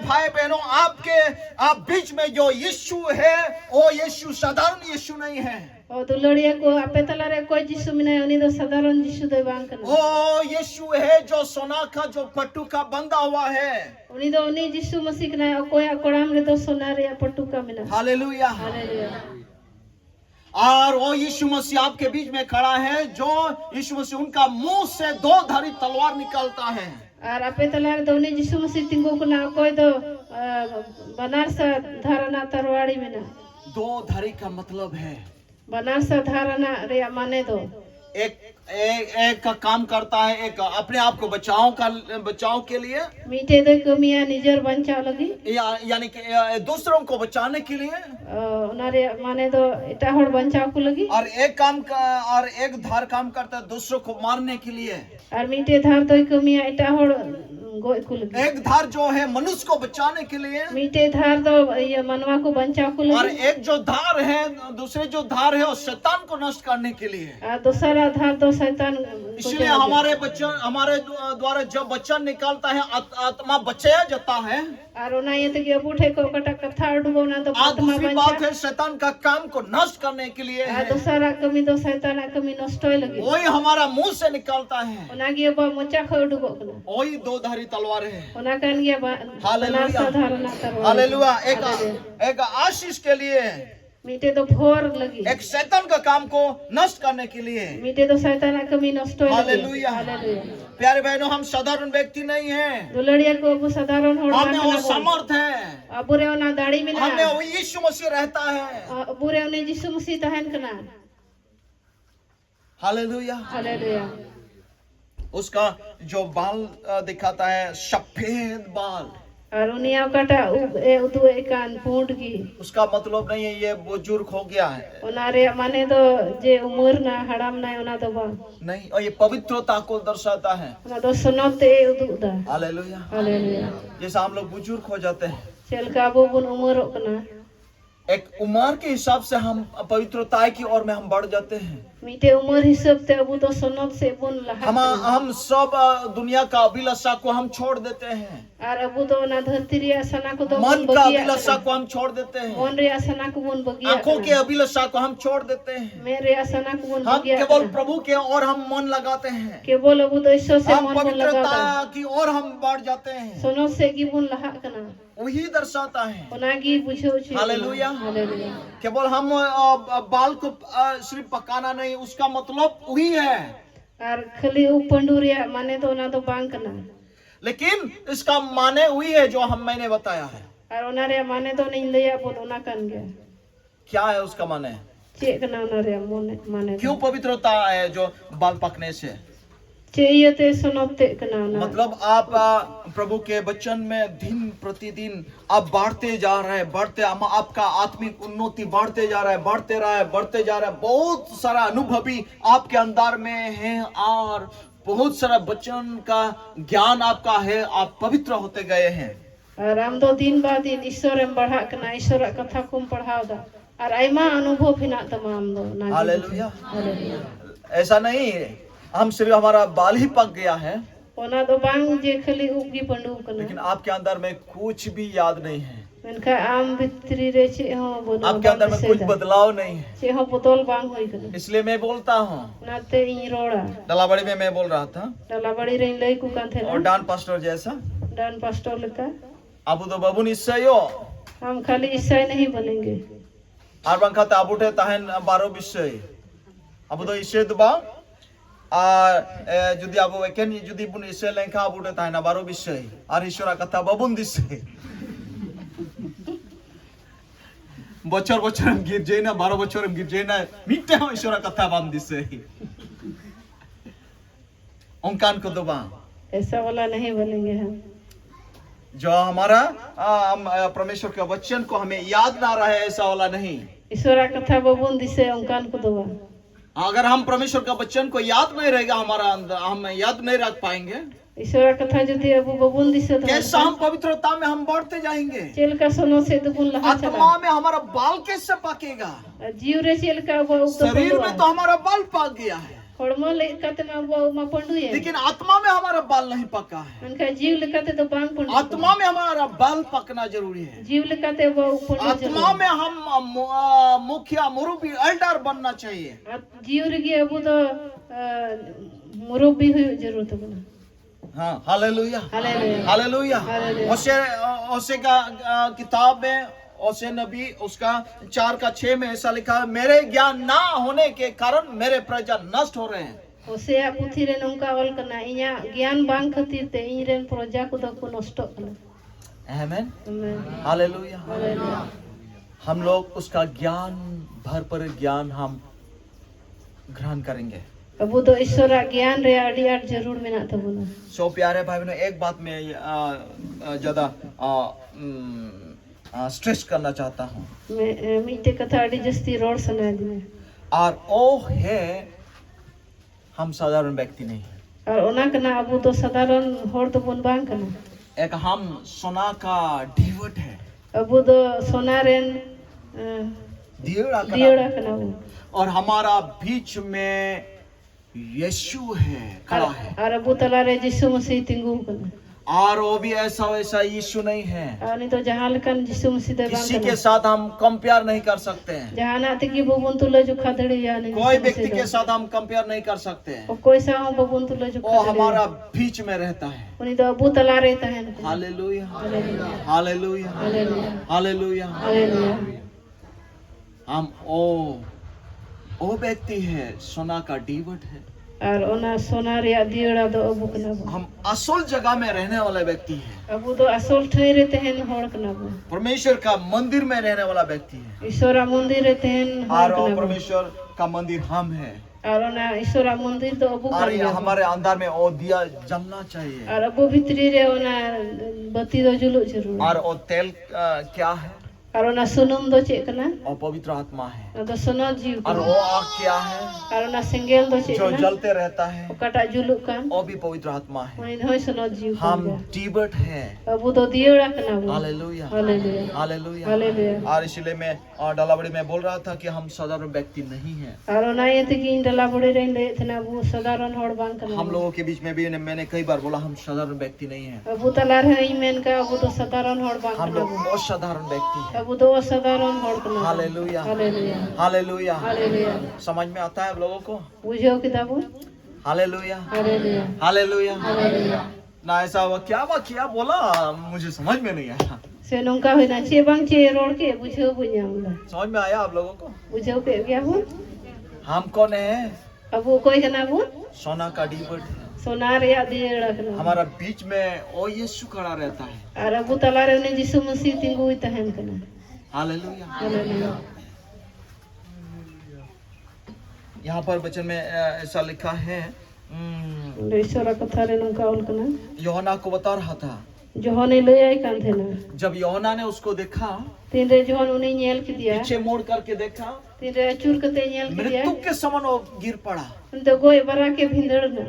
भाई बहनों, आपके आप बीच में जो यीशु है वो यीशु साधारण यीशु नहीं है। ओ दुलड़िया को आपे तलारे कोई जिसु मिना उनी दो साधारण जिसु दो बांग कना वो यीशु है जो सोना का जो पट्टू का बंधा हुआ है। उनी दो उनी जिसु मसीह कना कोई कोड़ाम रे दो सोना रे पट्टू का मिना। हालेलुया। हालेलुया। और वो यीशु मसीह आपके बीच में खड़ा है, जो यीशु मसीह उनका मुंह से दो धारी तलवार निकलता है। और आपे तलारे दो उनी जिसु मसीह तिंगो कना कोई दो बनारस धारना तरवाड़ी मिना। दो धारी का मतलब है बनारस धारना रे माने दो एक का काम करता है, एक अपने आप को बचाव के लिए, मीठे दो कमिया निजर बंचा लगी यानी कि दूसरों को बचाने के लिए, उनारे माने दो इटा होड़ बंचाव को लगी। और एक धार काम करता है दूसरों को मारने के लिए। और मीठे धार दो कमिया इटा होड़ गोय को लगी। एक धार जो है मनुष्य को बचाने के लिए, मीठे धार दो ये मनवा को बंचाव को लगी। और एक जो धार है, दूसरे जो धार है वो शैतान को नष्ट करने के लिए। और दूसरा धार दो शैतान। इसलिए हमारे द्वारा जब बच्चा निकलता है आत्मा बचाया जाता है। और उना ये तो कि बूढ़े को कटा कथा डुबो ना तो आत्मा दूसरी बात है शैतान का काम को नष्ट करने के लिए है। दूसरा कमी दो शैतान कमी नष्ट होय लगी। वही हमारा मुंह से निकलता है, उना गियो बा मोचा खो डुबो कना वही दो धारी तलवार है। उना कन गया हालेलुया। धारना तरवार। हालेलुया। एक आशीष के लिए, मीठे तो भोर लगी। एक शैतान का काम को नष्ट करने के लिए। मीठे तो शैतान कमी नष्ट होय लगी। हालेलुया। प्यारे बहनों, हम साधारण व्यक्ति नहीं हैं। दुलड़िया को अब साधारण होड़ हमें वो समर्थ है, अब रे उना दाढ़ी मिला हमें वो यीशु मसीह रहता है। अब रे उन्हें यीशु मसीह तहन कना। हालेलुया। हालेलुया। उसका जो बाल दिखाता है, सफेद बाल, और उनिया कटा उदु एकान पूंड की, उसका मतलब नहीं है ये बुजुर्ग हो गया है। उनारे माने तो जे उम्र ना हड़ाम ना उना तो बा नहीं, और ये पवित्रता को दर्शाता है। उना तो सुनते उदु दा। हालेलुया। हालेलुया। जैसा हम लोग बुजुर्ग हो जाते हैं, चल का वो बुन उम्र कना एक उम्र के हिसाब से हम पवित्रता की ओर में हम बढ़ जाते हैं। मीठे उम्र हिसाब ते अब तो सुनत से बुन लहा। हम सब दुनिया का अभिलाषा को हम छोड़ देते हैं, और अब तो ना धरती रे सना को तो मन का अभिलाषा को हम छोड़ देते हैं, मन रे सना को बुन बगिया, आंखों के अभिलाषा को हम छोड़ देते हैं। मेरे सना को बुन हम बगिया, केवल प्रभु के और हम मन लगाते हैं, केवल अब तो ईश्वर से हम मन लगाता पवित्रता की ओर हम बढ़ जाते हैं। सुनो से की बुन लहा कना वही दर्शाता है। उनागी बुझो छे। हालेलुया। हालेलुया। केवल हम बाल को सिर्फ पकाना नहीं, उसका मतलब वही है। और खाली उपंडुरिया माने तो ना तो बांग कना, लेकिन इसका माने वही है जो मैंने बताया है। और उनारे माने तो नहीं लिया बोल उना कन गया। क्या है उसका माने? चे कना उनारे माने क्यों पवित्रता है जो बाल पकने से? चाहिए ते सुनते कना ना, मतलब आप प्रभु के वचन में दिन प्रतिदिन आप बढ़ते जा रहे हैं, आपका आत्मिक उन्नति बढ़ते जा रहा है, बढ़ते जा रहा है। बहुत सारा अनुभवी आपके अंदर में है, और बहुत सारा वचन का ज्ञान आपका है, आप पवित्र होते गए हैं। और हम तो दिन बाद दिन ईश्वर में बढ़ा कना, ईश्वर कथा को पढ़ाओ दा, और आइमा अनुभव हिना तमाम दो ना। हालेलुया। हालेलुया। ऐसा नहीं हम सिर्फ हमारा बाल ही पक गया है, ओना तो बांग जे खाली उगी पंडू कना, लेकिन आपके अंदर में कुछ भी याद नहीं है। इनका आम भित्री रे छे हो बोलो, आपके अंदर में कुछ बदलाव नहीं है। छे हो बोतल बांग होई कना। इसलिए मैं बोलता हूँ, नाते इ रोड़ा डलाबड़ी में मैं बोल रहा था, डाला बड़ी रे लई को कांथे और डान पास्टर जैसा डान पास्टर लका अब तो बाबू निश्चयो हम खाली ईसाई नहीं बनेंगे। और बंखा ताबुटे ताहन 12 विषय अब तो इसे दबा जुदी अब एकेन जुदी बुन इसे लेंखा आबुटे ताहन 12 विषय और ईश्वर कथा बाबुन दिसे बच्चर बच्चर गिर जेना 12 बच्चर गिर जेना मिटे हो ईश्वर कथा बांध दिसे उनकान को दबा ऐसा वाला नहीं बनेंगे हम। जो हमारा परमेश्वर के वचन को हमें याद ना रहे, ऐसा वाला नहीं। ईश्वर कथा बबून दिसे उनकान को दबा। अगर हम परमेश्वर का वचन को याद नहीं रहेगा हमारा अंदर, हम याद नहीं रख पाएंगे। ईश्वर कथा यदि अब बबून दिसे तो कैसा हम पवित्रता में हम बढ़ते जाएंगे। चेल का सुनो से दुगुन लहा चला। आत्मा में हमारा बाल कैसे पकेगा? जीव रे चेल का वो शरीर में तो हमारा बाल पक गया है, hormo lekate ma bau ma pondu ye लेकिन आत्मा में हमारा बाल नहीं पका है। anka jiv lekate to bang pondu आत्मा में हमारा बाल पकना जरूरी है। jiv lekate bau pondu आत्मा में हम मुखिया मुरब्बी एल्डर बनना चाहिए। jiv rigi abu do murabbi hu jarur tabuna हाँ, हालेलुया हालेलुया हालेलुया। ओसे का किताब में ओसे नबी उसका 4:6 में ऐसा लिखा है, मेरे ज्ञान ना होने के कारण मेरे प्रजा नष्ट हो रहे हैं। Hosea puthi re nongka ol kana inya gyan bang khatir te iny ren proja ko da ko nosto kana आमीन amen हालेलुया। hallelujah हम लोग उसका ज्ञान भर पर ज्ञान हम ग्रहण करेंगे। abu do ishora gyan re adi ad jarur mena tabuna सो प्यारे भाई बहनों, एक बात मैं ज्यादा स्ट्रेस करना चाहता हूँ, me mite katha adi jasti rod sana dine और वो है हम साधारण व्यक्ति नहीं है। ar ona kana abu do sadaron hor do bon bang kana एक हम सोना का डिवट है, abu do sona ren दियड़ा का diora kana abu और हमारा बीच में यीशु है, खड़ा है। ar abu tala re jisu masih tinggu kana और वो भी ऐसा वैसा यीशु नहीं है। ani to jahan lekan jisu masih de bang किसी के kana साथ हम कंपेयर नहीं कर सकते हैं। jahana te ki bobun tula ju khadri ya ni कोई व्यक्ति के साथ हम कंपेयर नहीं कर सकते हैं। कोई सा हो बबून तुला जो वो हमारा बीच में रहता है। उन्हीं तो अबू तला रहता है hallelujah hallelujah hallelujah hallelujah hallelujah. Hallelujah हम ओ व्यक्ति है, सोना का डिवट है। और ओना सोना रिया दियड़ा दो अबू कना हम असल जगह में रहने वाला व्यक्ति है। अबू तो असल ठई रहते हैं होड़ कना परमेश्वर का मंदिर में रहने वाला व्यक्ति है। ईश्वरा मंदिर रहते हैं और होड़ कना परमेश्वर का मंदिर हम है। और ओना ईश्वरा मंदिर तो अबू और ये कना हमारे अंदर में वो दिया जलना चाहिए। और अबू भीतरी रे ओना बत्ती दो जुलु जरूर और वो तेल क्या है? और ओना सुनुम दो चेक कना और पवित्र आत्मा है। तो सुनो जीव और वो आग क्या है? और ओना सिंगेल दो चेक जो कना जलते रहता है, कटा जुलु कान वो भी पवित्र आत्मा है। उन्हीं होय सुनो जीव हम डिवट है। अबू तो दियड़ा कना हालेलुया हालेलुया हालेलुया। हालेलुया और इसलिए मैं डालाबड़ी में बोल रहा था कि हम साधारण व्यक्ति नहीं है। और ओना ये ते कि डला बड़े रहे ले तना वो साधारण होड़ बांग कना हम लोगों के बीच में भी मैंने कई बार बोला हम साधारण व्यक्ति नहीं है। अबू तला रहे ईमेन का अबू तो साधारण होड़ बांग हम लोग कना बहुत साधारण व्यक्ति है। अबू तो साधारण होड़ कना हालेलुया हालेलुया हालेलुया। हालेलुया समझ में आता है आप लोगों को? बुझो किताबो हालेलुया हालेलुया हालेलुया। हालेलुया ना ऐसा हुआ क्या बोला मुझे समझ में नहीं आया। से नोंका होइना चे बांग चे रोड के बुझो बुझाऊंगा समझ में आया आप लोगों को? बुझो के गया वो हम कौन है? अबू कोई कना वो सोना का डिवट है। सोनार या दियड़ा कना हमारा बीच में वो यीशु खड़ा रहता है। और अबू तला रे ने यीशु मसीह तिंगु तहन कना हालेलुया। हालेलुया यहाँ पर वचन में ऐसा लिखा है, ईश्वर कथा रे नोंका ओल कना यूहन्ना को बता रहा था। जोहने ले आई कान थे ना जब यूहन्ना ने उसको देखा, तीन रे जोहन उन्हें नेल के दिया पीछे मोड़ करके देखा, तीन रे चूर कते नेल के दिया मृत्यु के समान वो गिर पड़ा। उन तो गोय बरा के भिंदड़ ना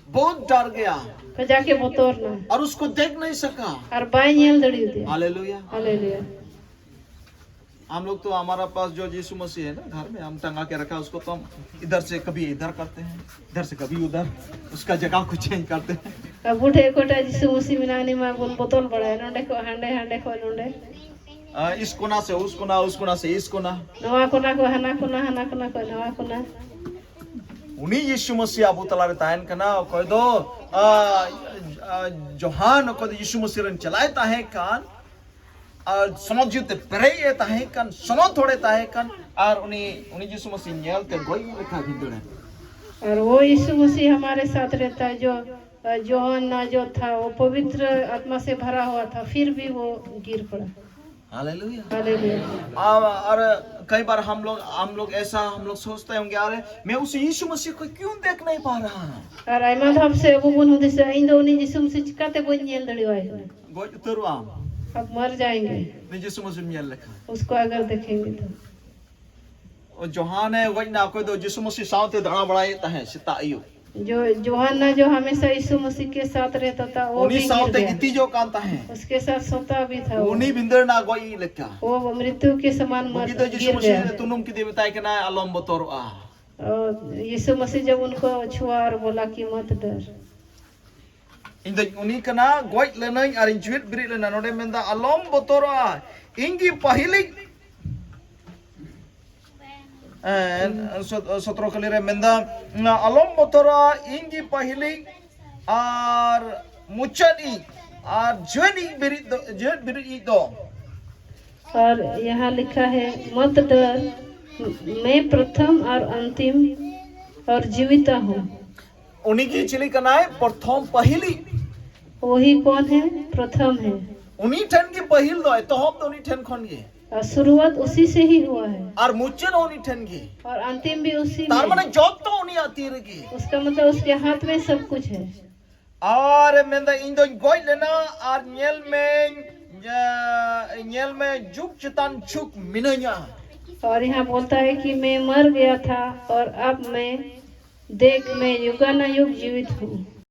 बहुत डर गया कजा के बोतोर ना और उसको देख नहीं सका। और बाय नेल दड़ी दे हालेलुया। हालेलुया हम लोग तो हमारा पास जो यीशु मसीह है ना घर में, हम टंगा के रखा उसको, तो हम इधर से कभी इधर करते हैं, इधर से कभी उधर, उसका जगह को चेंज करते हैं। अब बूढ़े कोटा जिसु मुसी मिनानी मा बोल बोतल बड़ा है नोंडे को हांडे को नोंडे इस कोना से उस कोना, उस कोना से इस कोना, नवा कोना को हना कोना को नवा कोना उन्हीं यीशु मसीह अबू तला रे तायन कना कोई दो जोहान को यीशु मसीह रन चलाए ताहे कान और समझ जुते परे ये ताहे कान समझ थोड़े ताहे कान और उन्हीं यीशु मसीह नेल ते गोई लिखा भिंदुड़े। और वो यीशु मसीह हमारे साथ रहता है। जो जोहन्ना जो था वो पवित्र आत्मा से भरा हुआ था, फिर भी वो गिर पड़ा। हालेलुया हालेलुया और कई बार हम लोग ऐसा सोचते होंगे, अरे मैं उस यीशु मसीह को क्यों देख नहीं पा रहा हूं। और आइमा धाप से वो बुन होते से इन दोनों यीशु मसीह चिकाते कोई नेल दड़ी वाई गोई उतरवा अब मर जाएंगे मैं यीशु मसीह नेल लिखा उसको अगर देखेंगे तो। और जोहान है वही ना कोई दो यीशु मसीह साथ दड़ा बड़ाए ताहे सिता आयु जो जोहन्ना जो हमेशा यीशु मसीह के साथ रहता था वो भी उन्हीं गिर साथ गया। गीती जो कांता है उसके साथ सोता भी था वो। उन्हीं बिंदर ना गोई लिखा वो मृत्यु के समान मर मुगी तो यीशु गिर मसीह गया। तुनुम की देवता के ना अलम बतोर आ और यीशु मसीह जब उनको छुआ और बोला कि मत डर। इन द उनी कना गोय लेनाई आर जीवित बिरि लेना नोडे मेंदा अलम बोतोरा इंगी पहली सतरो कलिरे मेंदा अलम बोतोरा इंगी पहली आर मुचनी आर जीवित बिरि दो। और यहाँ लिखा है मत डर, मैं प्रथम और अंतिम और जीविता हूँ। उन्हीं की चिली कनाए प्रथम पहली। वही कौन है? प्रथम है। उन्हीं ठन की पहल दो तो हम तो उन्हीं ठन खन गे और शुरुआत उसी से ही हुआ है और मुच्चन उन्हीं ठन गे और अंतिम भी उसी तार में। माने जॉब तो उन्हीं आती रहेगी। उसका मतलब उसके हाथ में सब कुछ है। और मेंदा इन दो गोय लेना और न्यल में जुक चितान चुक मिनया। और यहाँ बोलता है कि मैं मर गया था और अब मैं देख मैं युगानुयुग जीवित हूँ।